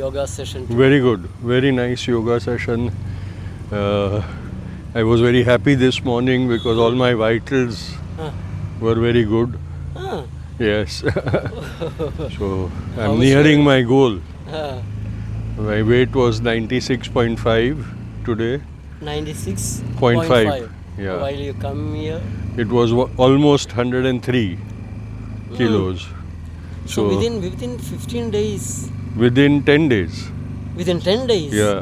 yoga session? Very good. Very nice yoga session. I was very happy this morning because all my vitals were very good. Ah. Yes. So How I'm much nearing you- my goal. Ah, My weight was 96.5 today. 96.5. Yeah. While you come here. It was almost 103 kilos. So within 15 days, within 10 days. within 10 days. Yeah.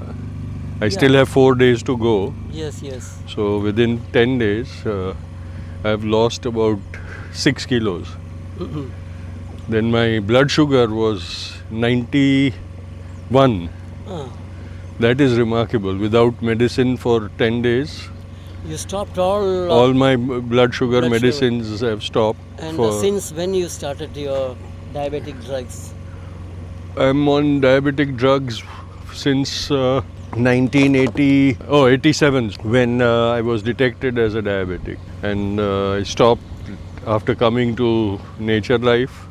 I still have 4 days to go. Yes, yes. So within 10 days, I've lost about 6 kilos. Then my blood sugar was 91. Ah, That is remarkable. Without medicine for 10 days, you stopped all. all my blood sugar blood medicines have stopped. and for since when you started your diabetic drugs? I'm on diabetic drugs since 87 when I was detected as a diabetic, and I stopped after coming to Nature Life.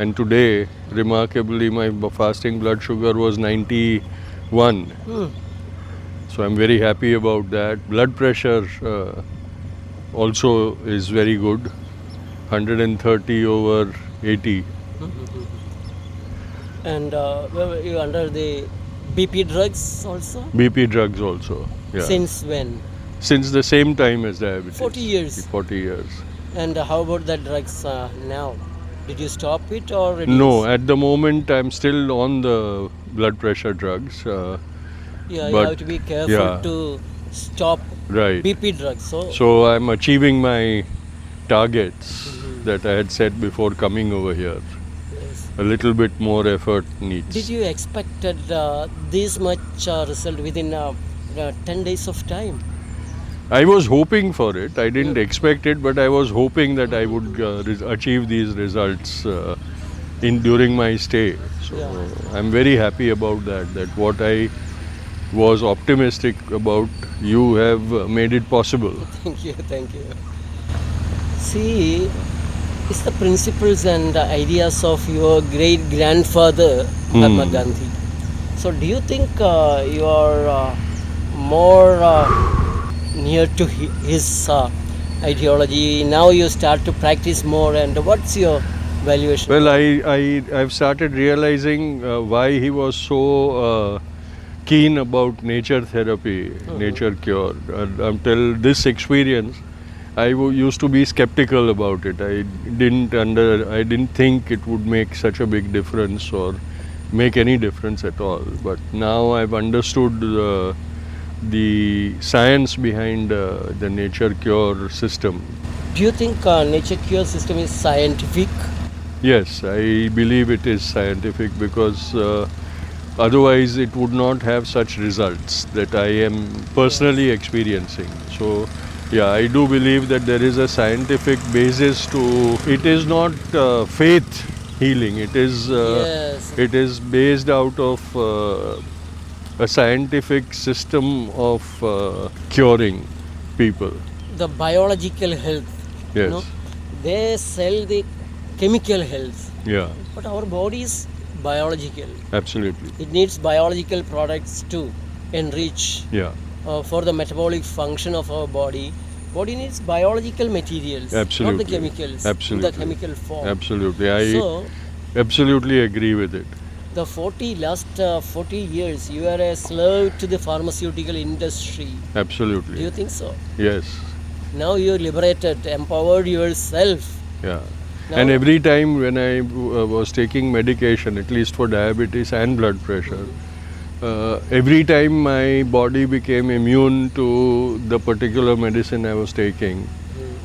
And today, remarkably, my fasting blood sugar was 91. So I'm very happy about that. Blood pressure also is very good, 130 over 80. And were you under the BP drugs also? BP drugs also. Yeah. Since when? Since the same time as diabetes. 40 years. 40 years. And how about the drugs now? Did you stop it or reduce? No, at the moment I'm still on the blood pressure drugs. Yeah, you but- have to be careful yeah. to stop Right. BP drugs. So I'm achieving my targets that I had set before coming over here. Yes. A little bit more effort needs. Did you expected this much result within 10 days of time? I was hoping for it. I didn't expect it, but I was hoping that I would achieve these results during my stay. So Yeah. I'm very happy about that. That what I was optimistic about, you have made it possible. Thank you, thank you. See, it's the principles and ideas of your great grandfather, Mahatma Gandhi. So, do you think you are more near to his ideology? Now you start to practice more, and what's your valuation? Well, I've started realizing why he was so keen about nature therapy, nature cure. Until this experience, I used to be skeptical about it. I didn't think it would make such a big difference or make any difference at all. But now I've understood the science behind the nature cure system. Do you think nature cure system is scientific? Yes, I believe it is scientific because otherwise it would not have such results that I am personally experiencing. So, yeah, I do believe that there is a scientific basis to it. Is not faith healing. It is Yes. it is based out of a scientific system of curing people. The biological health. Yes. They sell the chemical health, Yeah, but our body is biological. absolutely. It needs biological products to enrich Yeah, for the metabolic function of our body. Body needs biological materials, absolutely. not the chemicals Absolutely. in the chemical form. Absolutely. I So absolutely agree with it. the last 40 years, you are a slave to the pharmaceutical industry. Absolutely. Do you think so? Yes. Now you're liberated, empowered yourself. Yeah. Now- And every time when I was taking medication, at least for diabetes and blood pressure, every time my body became immune to the particular medicine I was taking,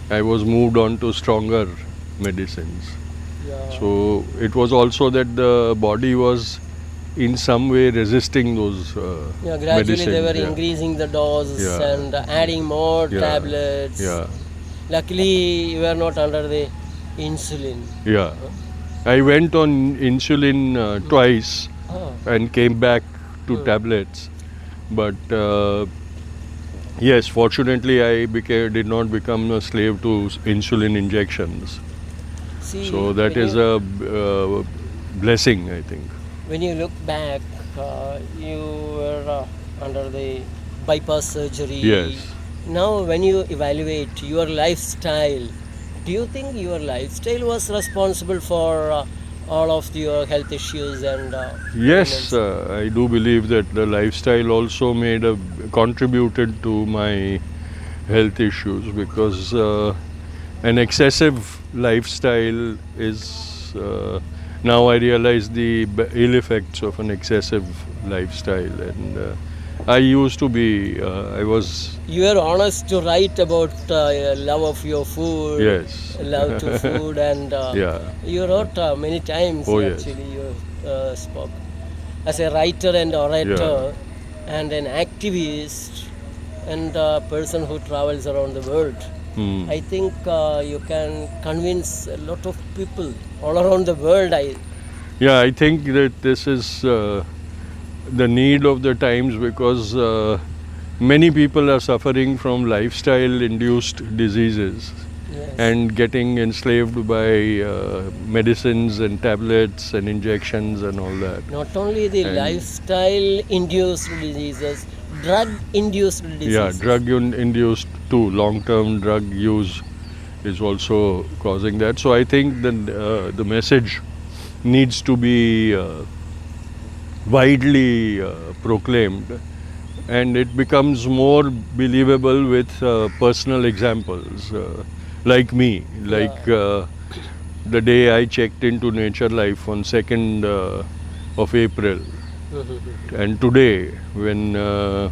I was moved on to stronger medicines. Yeah. So it was also that the body was in some way resisting those Yeah, gradually they were medicines. increasing the doses Yeah. and adding more Yeah. tablets. Yeah. Luckily, you were not under the insulin. Yeah. I went on insulin twice Oh. and came back to tablets. But yes, fortunately, I did not become a slave to insulin injections. See, So that when is you- a blessing, I think. when you look back, you were under the bypass surgery. Yes. Now, when you evaluate your lifestyle, do you think your lifestyle was responsible for all of your health issues and Yes, ailments? I do believe that the lifestyle also contributed to my health issues because an excessive lifestyle is now I realize the ill effects of an excessive lifestyle, and I used to be I was You were honest to write about love of your food, yes love to food, and yeah you wrote many times oh yes actually. You spoke as a writer and orator, and an activist, and a person who travels around the world. Hmm. I think you can convince a lot of people all around the world. Yeah, I think that this is the need of the times because many people are suffering from lifestyle induced diseases Yes. and getting enslaved by medicines and tablets and injections and all that. Not only the And- lifestyle induced diseases, drug induced diseases. Yeah, drug induced too. Long term drug use is also causing that. So I think the message needs to be widely proclaimed, and it becomes more believable with personal examples like me, like the day I checked into Nature Life on 2nd of April, and today when I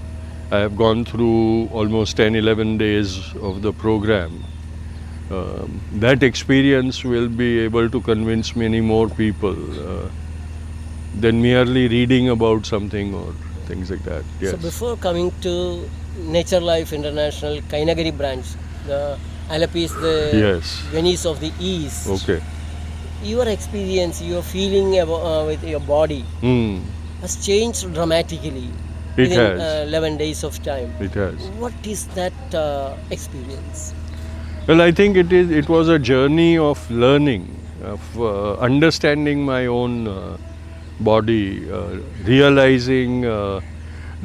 have gone through almost 10-11 days of the program, that experience will be able to convince many more people than merely reading about something or things like that. Yes. So before coming to Nature Life International Kainagari branch, the Alleppey is the Yes. Venice of the East. Okay. Your experience, your feeling about, with your body Hmm. has changed dramatically It within has. 11 days of time. It has. What is that experience? Well, I think it was a journey of learning, of understanding my own body, realizing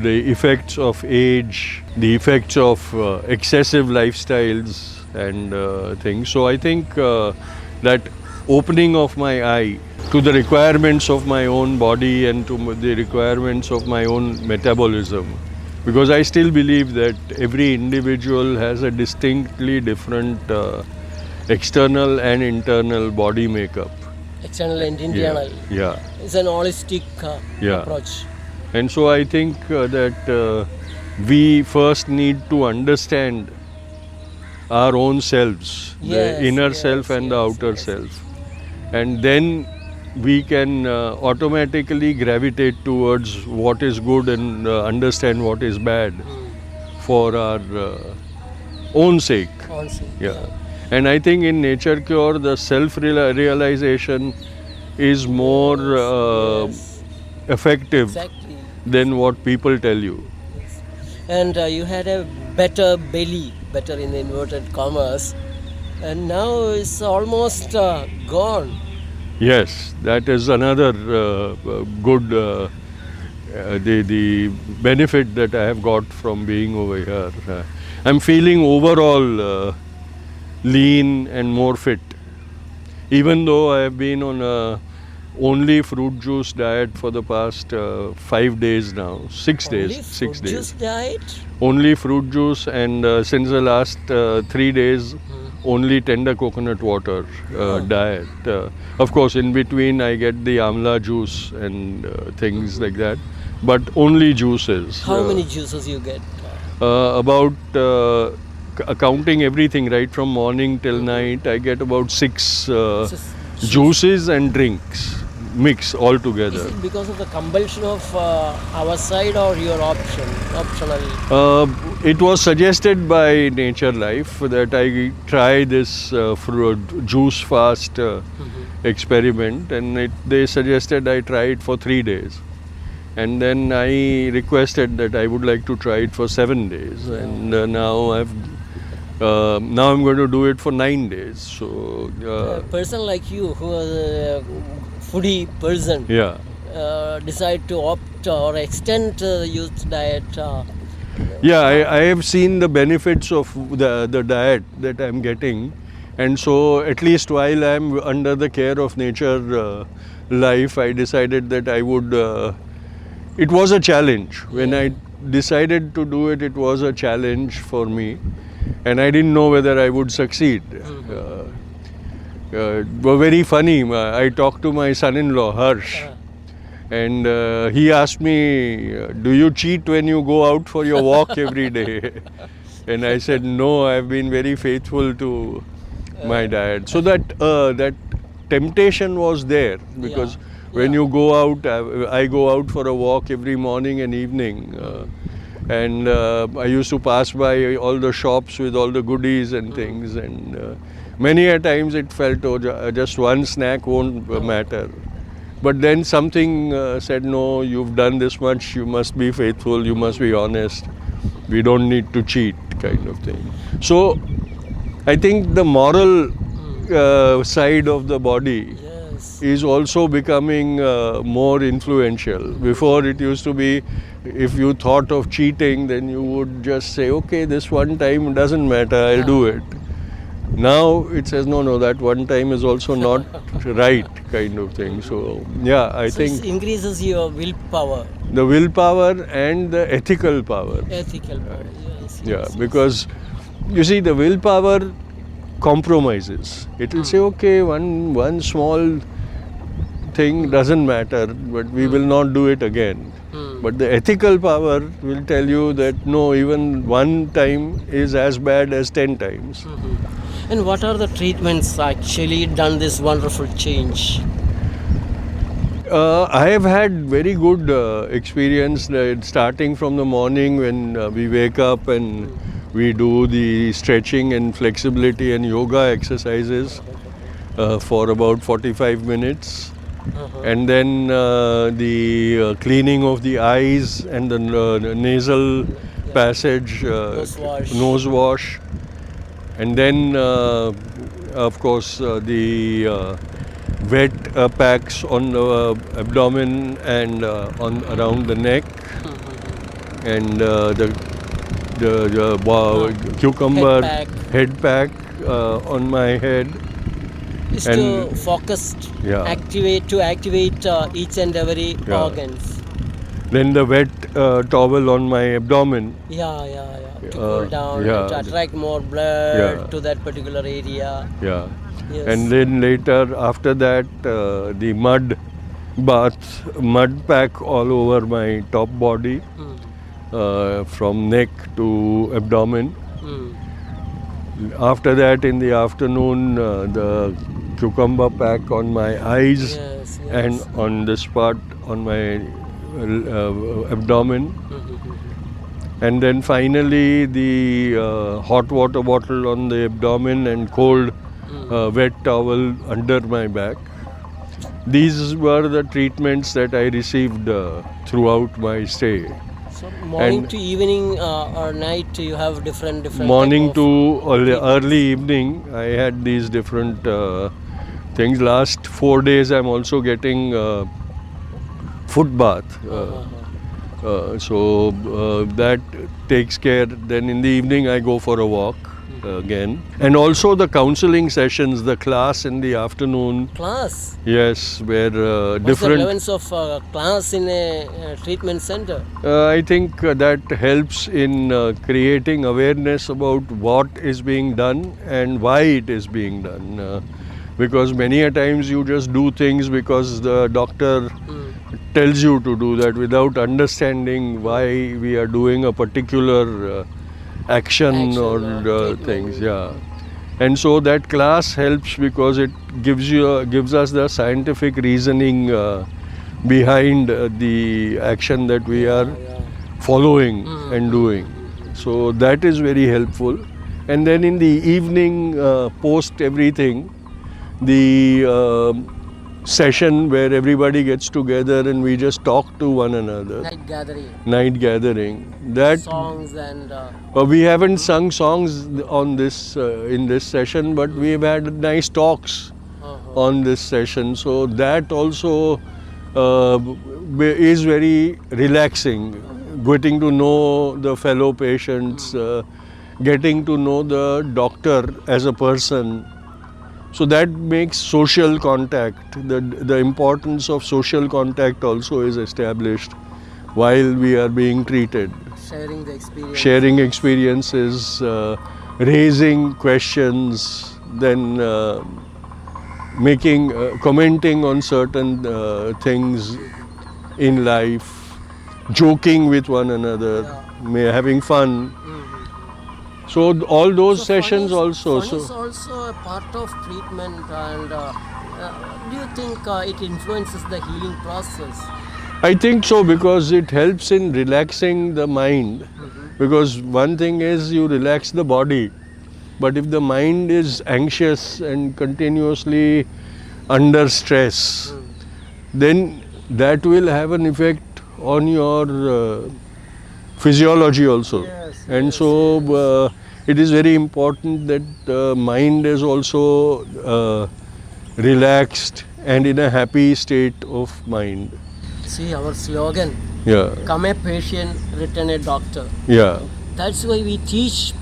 the effects of age, the effects of excessive lifestyles and things. So I think that opening of my eye to the requirements of my own body and to the requirements of my own metabolism, because I still believe that every individual has a distinctly different external and internal body makeup. External and internal. Yeah. It's an holistic Yeah. approach. And so I think that we first need to understand our own selves, Yes, the inner yes, self and the yes, outer yes. self. And then we can automatically gravitate towards what is good and understand what is bad for our own sake. Also. Yeah. And I think in Nature Cure, the self realization is more Yes. effective Exactly. than what people tell you. And you had a better belly, better in inverted commas, and now it's almost gone. Yes, that is another good the benefit that I have got from being over here. I'm feeling overall lean and more fit, even though I have been on a only fruit juice diet for the past 5 days now, 6 Only days, 6 fruit days. juice diet. Only fruit juice, and since the last 3 days, only tender coconut water diet. Of course, in between I get the amla juice and things like that, but only juices. How many juices you get? About counting everything right from morning till night, I get about 6 juices and drinks mix all Is together. it because of the compulsion of our side or your optional? It was suggested by Nature Life that I try this fruit juice fast experiment, and they suggested I try it for 3 days. And then I requested that I would like to try it for 7 days, and now I'm going to do it for 9 days. So A person like you, who is a foodie person, yeah, decide to opt or extend the youth diet? Yeah, I have seen the benefits of the diet that I'm getting, and so at least while I'm under the care of nature life, I decided that I would. It was a challenge when I decided to do it. It was a challenge for me, and I didn't know whether I would succeed. Were very funny. I talked to my son-in-law Harsh. And he asked me, do you cheat when you go out for your walk every day? And I said, no, I've been very faithful to my diet. So that temptation was there because when you go out, I go out for a walk every morning and evening. And I used to pass by all the shops with all the goodies and things. And many a times it felt, oh, just one snack won't matter. But then something said, no, you've done this much, you must be faithful, you must be honest. We don't need to cheat, kind of thing. So, I think the moral side of the body is also becoming more influential. Before it used to be, if you thought of cheating, then you would just say, okay, this one time doesn't matter, I'll do it. Now it says, no, that one time is also not right, kind of thing. So, yeah, I think it increases your willpower. The willpower and the ethical power. Ethical power, yes. Yeah, because you see, the willpower compromises. It will say, okay, one small thing doesn't matter, but we will not do it again. But the ethical power will tell you that no, even one time is as bad as 10 times. And what are the treatments actually done this wonderful change? I have had very good experience starting from the morning when we wake up and we do the stretching and flexibility and yoga exercises for about 45 minutes. And then the cleaning of the eyes and the nasal passage, nose wash. And then, of course, the wet packs on the abdomen and around the neck, and the cucumber head pack on my head. Is to focus, activate each and every organs. Then the wet towel on my abdomen. To cool down, to attract more blood to that particular area. Yeah. Yes. And then later, after that, the mud bath, mud pack all over my top body, from neck to abdomen. After that, in the afternoon, the cucumber pack on my eyes and on this part on my abdomen. And then finally the hot water bottle on the abdomen and cold wet towel under my back. These were the treatments that I received throughout my stay. So morning to evening or night you have different morning to early evening I had these different things. Last 4 days I'm also getting foot bath. So that takes care. Then in the evening I go for a walk again. And also the counseling sessions, the class in the afternoon. Class? Yes, where What's different... the relevance of class in a treatment center? I think that helps in creating awareness about what is being done and why it is being done. Because many a times you just do things because the doctor tells you to do that without understanding why we are doing a particular action or things. Yeah, and so that class helps because it gives us the scientific reasoning behind the action that we are following and doing. So that is very helpful. And then in the evening, post everything, the session where everybody gets together and we just talk to one another. Night gathering. That songs and. We haven't sung songs on this in this session, but we've had nice talks on this session. So that also is very relaxing. Getting to know the fellow patients, getting to know the doctor as a person. So that makes social contact. The importance of social contact also is established while we are being treated. Sharing the experience. Sharing experiences, raising questions, then commenting on certain things in life, joking with one another, having fun. So all those sessions also. Fun is also a part of treatment, and do you think it influences the healing process? I think so, because it helps in relaxing the mind. Because one thing is you relax the body, but if the mind is anxious and continuously under stress, then that will have an effect on your physiology also. Yes, And yes, so it is very important that the mind is also relaxed and in a happy state of mind. See our slogan, Yeah, come a patient, return a doctor. yeah. That's why we teach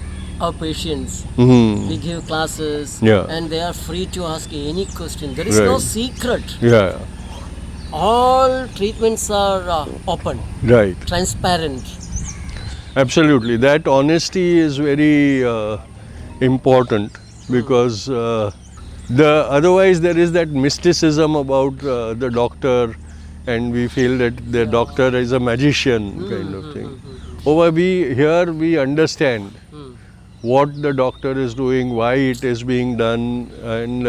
our patients. Hmm. We give classes, Yeah. and they are free to ask any question. There is no Right. secret. Yeah, All treatments are open, right. transparent. Absolutely. That honesty is very important, because otherwise there is that mysticism about the doctor, and we feel that the doctor is a magician kind of thing. Here we understand what the doctor is doing, why it is being done, and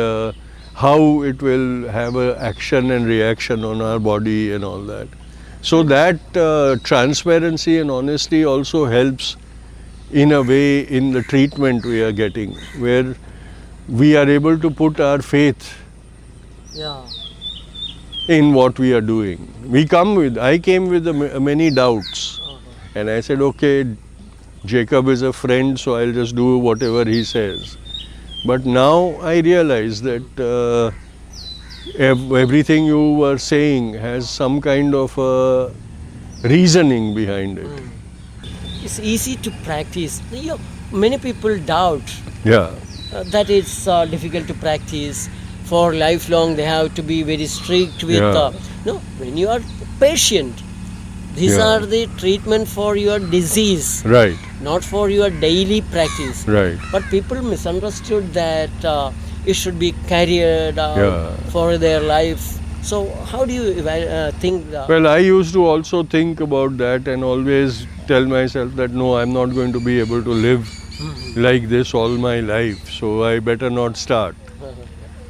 how it will have a action and reaction on our body and all that. So that transparency and honesty also helps in a way in the treatment we are getting, where we are able to put our faith Yeah. in what we are doing. I came with many doubts, and I said, okay, Jacob is a friend, so I'll just do whatever he says. But now I realize that everything you were saying has some kind of reasoning behind it. It's easy to practice. Many people doubt Yeah, that it's difficult to practice. For lifelong, they have to be very strict with. Yeah. No, when you are patient, these Yeah. are the treatment for your disease, right, not for your daily practice. right. But people misunderstood that it should be carried out Yeah. for their life. So how do you think? Well, I used to also think about that and always tell myself that no, I'm not going to be able to live like this all my life, so I better not start.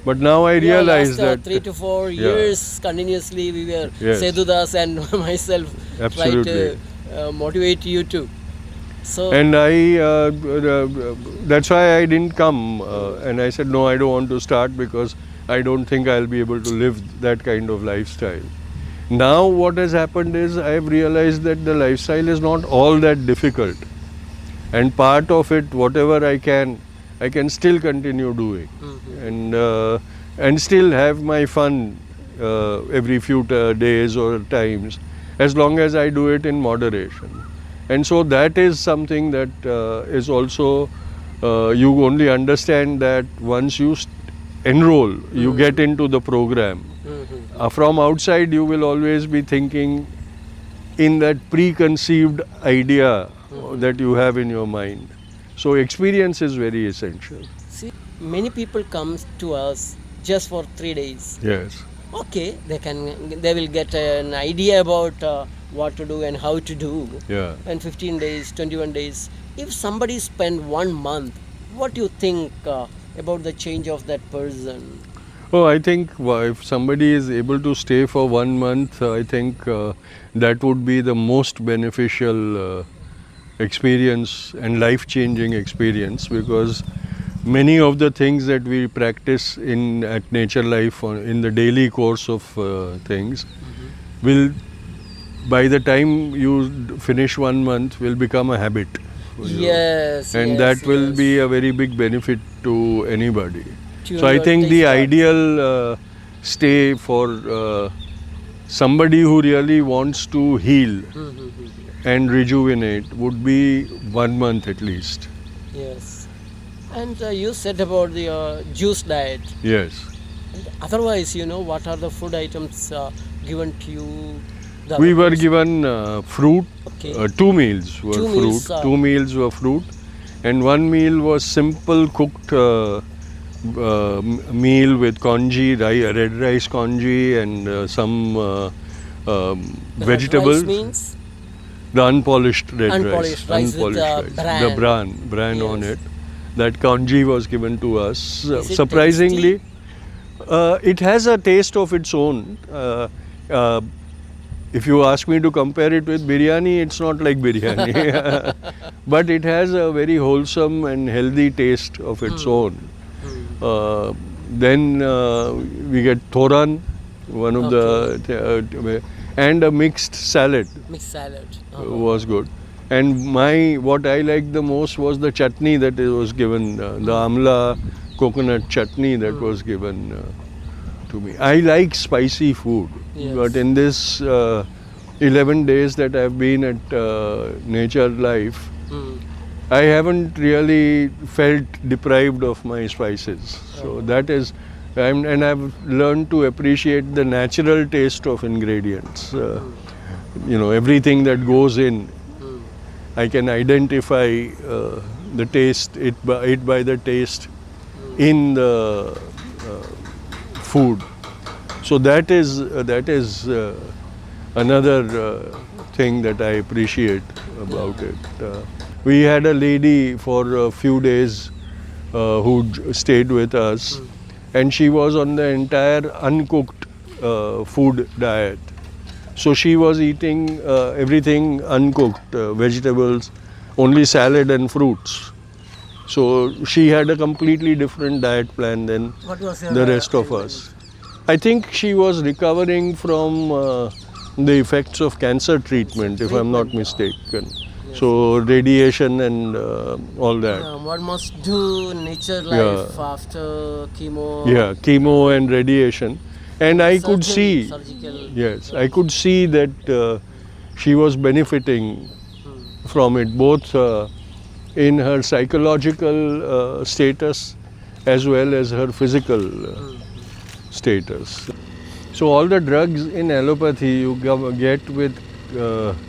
But now I realize last, that 3 to 4 Yeah. years continuously we were Yes. Sedudas and myself trying to Absolutely. motivate you too. So And that's why I didn't come. And I said, no, I don't want to start because I don't think I'll be able to live that kind of lifestyle. Now, what has happened is I've realized that the lifestyle is not all that difficult. And part of it, whatever I can still continue doing. And still have my fun every few days or times, as long as I do it in moderation. And so that is something that is also, you only understand that once you enroll, you get into the program. From outside, you will always be thinking in that preconceived idea that you have in your mind. So experience is very essential. see, many people come to us just for 3 days. Yes. Okay, they will get an idea about what to do and how to do. Yeah. And 15 days, 21 days. If somebody spend 1 month, what do you think about the change of that person? Oh, I think if somebody is able to stay for 1 month, I think that would be the most beneficial experience and life-changing experience, because many of the things that we practice at Nature Life in the daily course of things will, by the time you finish 1 month, will become a habit. for you. Yes. And yes, that will yes. be a very big benefit to anybody. To So I your think the taste buds. ideal stay for somebody who really wants to heal and rejuvenate would be 1 month at least. Yes. And you said about the juice diet. Yes. And otherwise, what are the food items given to you? We were given fruit. Okay. 2 meals were 2 fruit. meals, 2 meals were fruit, and 1 meal was simple cooked meal with congee, red rice congee, and some vegetables. Rice means? The unpolished red Unpolished rice with, rice. bran. The bran on Yes. it. That congee was given to us. Is it Surprisingly, it has a taste of its own. If you ask me to compare it with biryani, it's not like biryani. But it has a very wholesome and healthy taste of its own. Then we get thoran, one of the, and a mixed salad Mixed salad. was good. And what I liked the most was the chutney that it was given, the amla coconut chutney that was given to me. I like spicy food, Yes. but in this 11 days that I've been at Nature Life, I haven't really felt deprived of my spices. So that is, and I've learned to appreciate the natural taste of ingredients. Everything that goes in, I can identify the taste, it by the taste in the food. So that is another thing that I appreciate about it. We had a lady for a few days who stayed with us, and she was on the entire uncooked food diet. So she was eating everything uncooked, vegetables, only salad and fruits. So she had a completely different diet plan than What was the rest of us. I think she was recovering from the effects of cancer treatment, if I'm not mistaken. So radiation and all that. One must do nature life after chemo. Yeah, chemo and radiation. And I could see, Surgical. yes, I could see that she was benefiting from it, both in her psychological status as well as her physical status. So all the drugs in allopathy you get with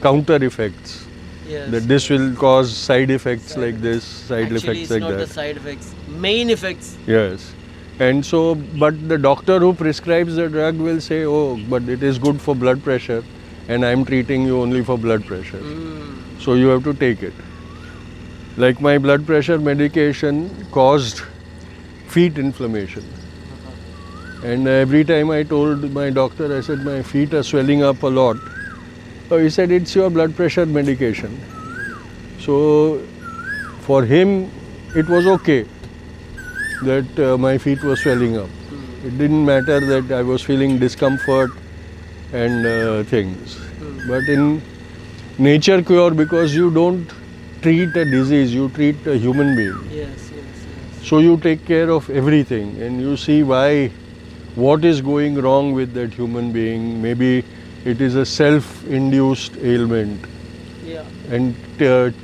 counter effects. Yes. That this will cause side effects like this, side Actually, effects it's like not that. the side effects, main effects. Yes. And so, but the doctor who prescribes the drug will say, oh, but it is good for blood pressure and I'm treating you only for blood pressure. So you have to take it. Like my blood pressure medication caused feet inflammation. And every time I told my doctor, I said, my feet are swelling up a lot. So he said, it's your blood pressure medication. So for him, it was okay that my feet were swelling up. It didn't matter that I was feeling discomfort and things. But in Nature Cure, because you don't treat a disease, you treat a human being. Yes. So you take care of everything and you see what is going wrong with that human being. Maybe it is a self-induced ailment, Yeah. and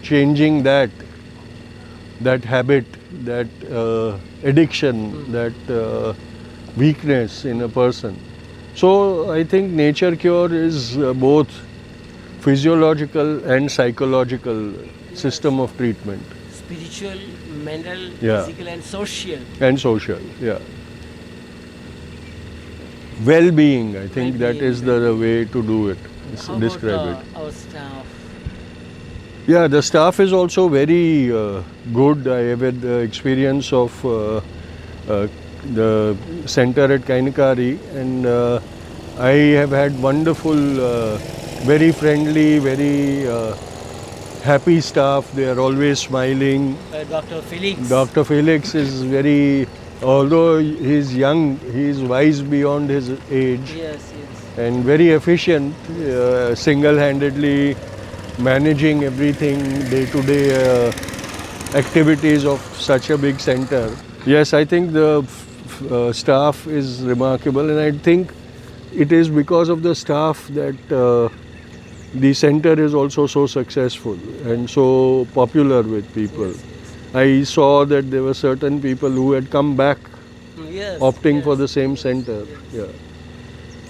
changing that habit, that addiction, that weakness in a person. So I think Nature Cure is both physiological and psychological system of treatment. Spiritual, mental, Yeah. physical, and social. And social, yeah. Well-being, I think that is the way to do it, How describe about it. our staff? Yeah, the staff is also very good. I have had the experience of the center at Kainikari, and I have had wonderful, very friendly, very happy staff. They are always smiling. Dr. Felix. Dr. Felix is very, although he is young, he is wise beyond his age Yes. and very efficient, single-handedly managing everything, day-to-day activities of such a big center. Yes, I think the staff is remarkable, and I think it is because of the staff that the center is also so successful and so popular with people. I saw that there were certain people who had come back Yes. opting for the same center. Yeah.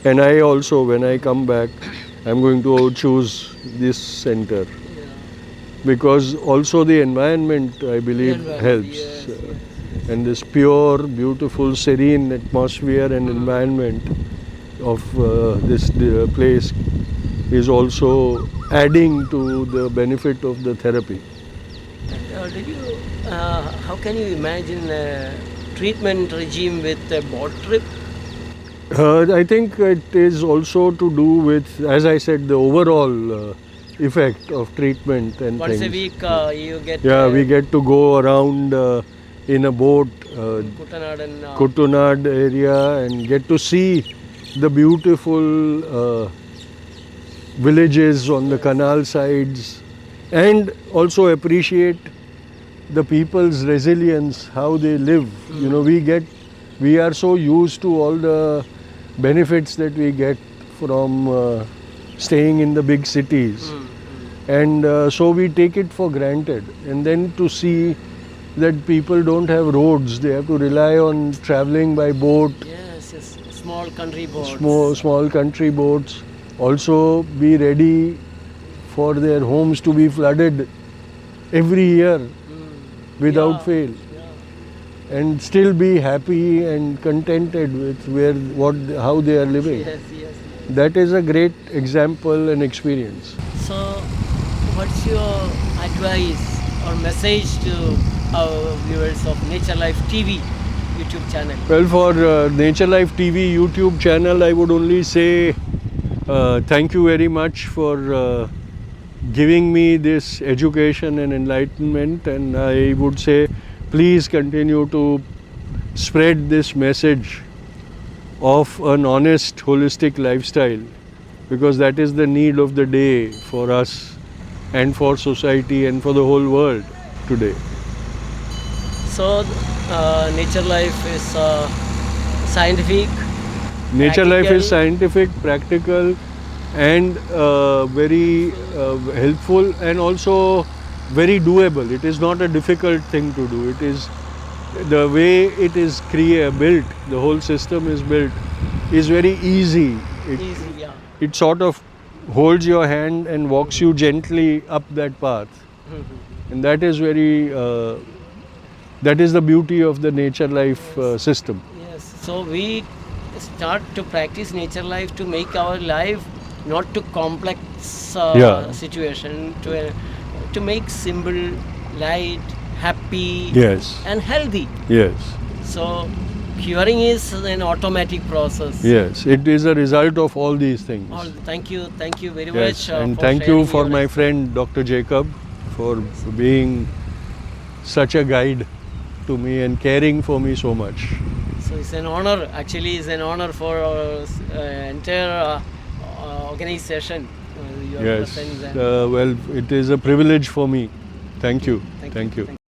And I also, when I come back, I'm going to choose this center Yeah. because also the environment, I believe, Environment, helps. yes, And this pure, beautiful, serene atmosphere and environment of this place is also adding to the benefit of the therapy. Did you? How can you imagine a treatment regime with a boat trip? I think it is also to do with, as I said, the overall effect of treatment and Once things. a week, you get. Yeah, we get to go around in a boat, Kuttanad and. Kuttunad area, and get to see the beautiful villages on the canal sides, and also appreciate the people's resilience, how they live. You know, we are so used to all the benefits that we get from staying in the big cities, and so we take it for granted. And then to see that people don't have roads, they have to rely on traveling by boat, Yes, yes. Small country boats. small country boats. Also be ready for their homes to be flooded every year without Yeah. fail, Yeah. and still be happy and contented with how they are living. Yes, yes. That is a great example and experience. So, what's your advice or message to our viewers of Nature Life TV YouTube channel? Well, for Nature Life TV YouTube channel, I would only say thank you very much for giving me this education and enlightenment, and I would say please continue to spread this message of an honest, holistic lifestyle, because that is the need of the day for us and for society and for the whole world today. So, Nature Life is scientific. Nature Life Practical. is scientific, practical, and very helpful, and also very doable. It is not a difficult thing to do. It is the way it is built, the whole system is built, is very easy. Easy, yeah. It sort of holds your hand and walks you gently up that path. And that is that is the beauty of the Nature Life system. Yes. So we start to practice Nature Life to make our life not too complex Yeah. situation, to make simple, light, happy, Yes, and healthy. yes, So curing is an automatic process. yes. It is a result of all these things. Thank you very Yes, much. and for thank you sharing for your my friend Dr. Jacob for being such a guide to me and caring for me so much. So it's an honor. Actually, it's an honor for our entire organization. Your Yes, presence and- well, it is a privilege for me. Thank you. Thank you. Thank you.